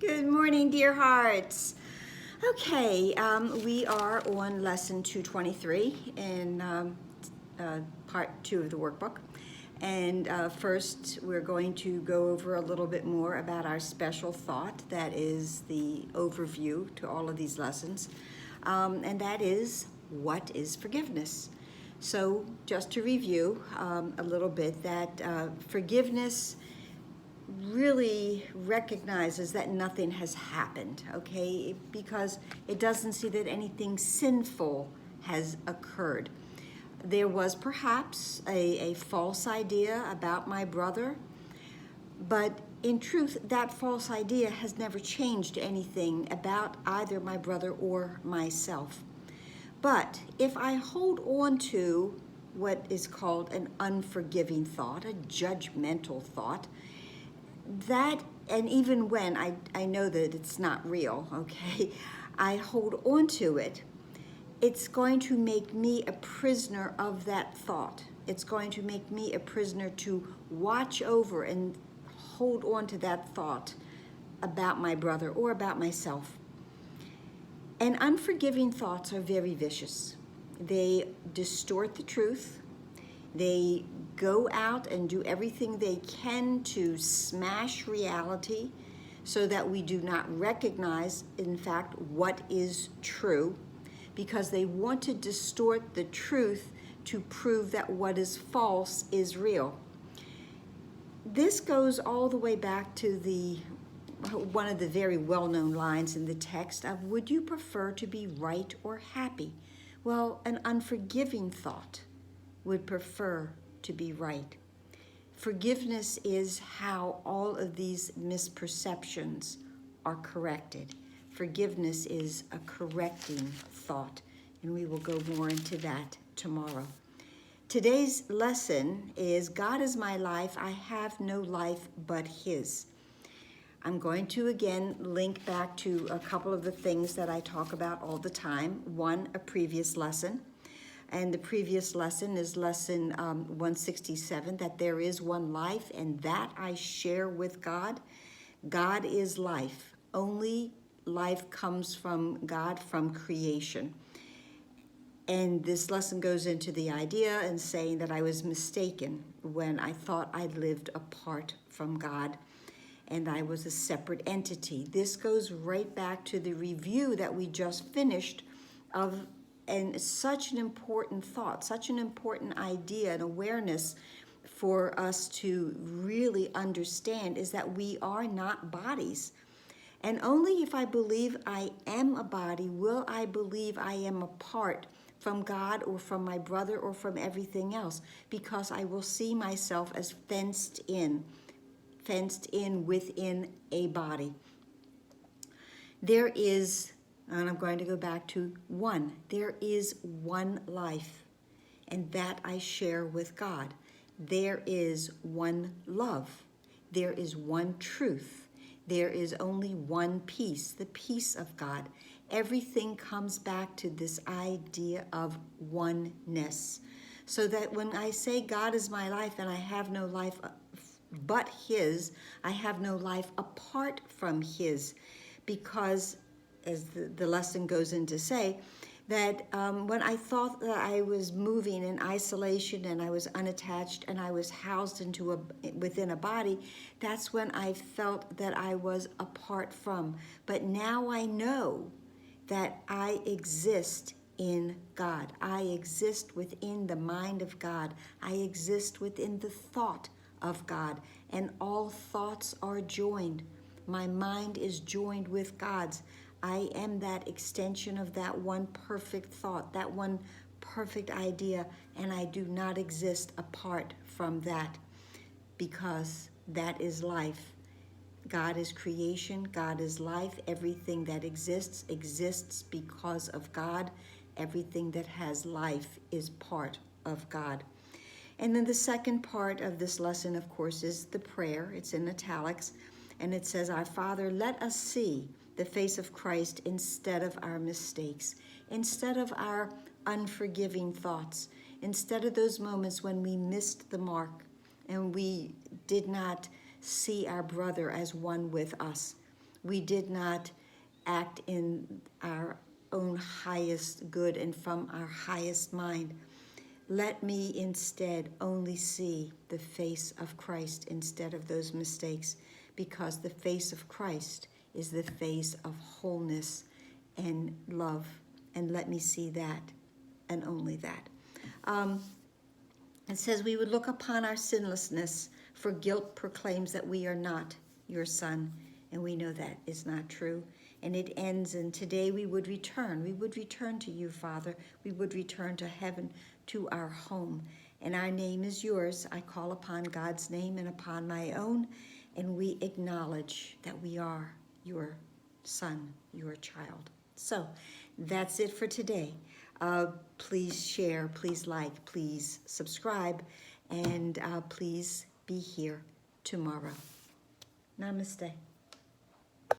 Good morning, dear hearts. Okay, we are on lesson 223 in part 2 of the workbook. And first, we're going to go over a little bit more about our special thought that is the overview to all of these lessons. And that is, what is forgiveness? So, just to review a little bit, that forgiveness really recognizes that nothing has happened, okay? Because it doesn't see that anything sinful has occurred. There was perhaps a false idea about my brother, but in truth, that false idea has never changed anything about either my brother or myself. But if I hold on to what is called an unforgiving thought, a judgmental thought, that, and even when I know that it's not real, okay, I hold on to it, it's going to make me a prisoner of that thought. It's going to make me a prisoner to watch over and hold on to that thought about my brother or about myself. And unforgiving thoughts are very vicious. They distort the truth. They go out and do everything they can to smash reality so that we do not recognize, in fact, what is true, because they want to distort the truth to prove that what is false is real. This goes all the way back to one of the very well-known lines in the text of, would you prefer to be right or happy? Well, an unforgiving thought would prefer to be right. Forgiveness is how all of these misperceptions are corrected. Forgiveness is a correcting thought, and we will go more into that tomorrow. Today's lesson is, God is my life, I have no life but His. I'm going to again link back to a couple of the things that I talk about all the time. One, a previous lesson. And the previous lesson is lesson 167, that there is one life and that I share with God. God is life. Only life comes from God, from creation. And this lesson goes into the idea and saying that I was mistaken when I thought I lived apart from God and I was a separate entity. This goes right back to the review that we just finished of, and such an important thought, such an important idea and awareness for us to really understand, is that we are not bodies. And only if I believe I am a body will I believe I am apart from God or from my brother or from everything else, because I will see myself as fenced in within a body. There is, and I'm going to go back to one, there is one life, and that I share with God. There is one love. There is one truth. There is only one peace, the peace of God. Everything comes back to this idea of oneness. So that when I say God is my life and I have no life but His, I have no life apart from His, because as the lesson goes in to say, that when I thought that I was moving in isolation and I was unattached and I was housed within a body, that's when I felt that I was apart from. But now I know that I exist in God. I exist within the mind of God. I exist within the thought of God, and all thoughts are joined. My mind is joined with God's. I am that extension of that one perfect thought, that one perfect idea, and I do not exist apart from that, because that is life. God is creation, God is life. Everything that exists exists because of God. Everything that has life is part of God. And then the second part of this lesson, of course, is the prayer. It's in italics, and it says, Our Father, let us see the face of Christ instead of our mistakes, instead of our unforgiving thoughts, instead of those moments when we missed the mark and we did not see our brother as one with us. We did not act in our own highest good and from our highest mind. Let me instead only see the face of Christ instead of those mistakes, because the face of Christ is the face of wholeness and love. And let me see that and only that. It says we would look upon our sinlessness, for guilt proclaims that we are not your son, and we know that is not true. And it ends, and today we would return. We would return to you, Father. We would return to heaven, to our home. And our name is yours. I call upon God's name and upon my own, and we acknowledge that we are your son, your child. So that's it for today. Please share, please like, please subscribe, and please be here tomorrow. Namaste.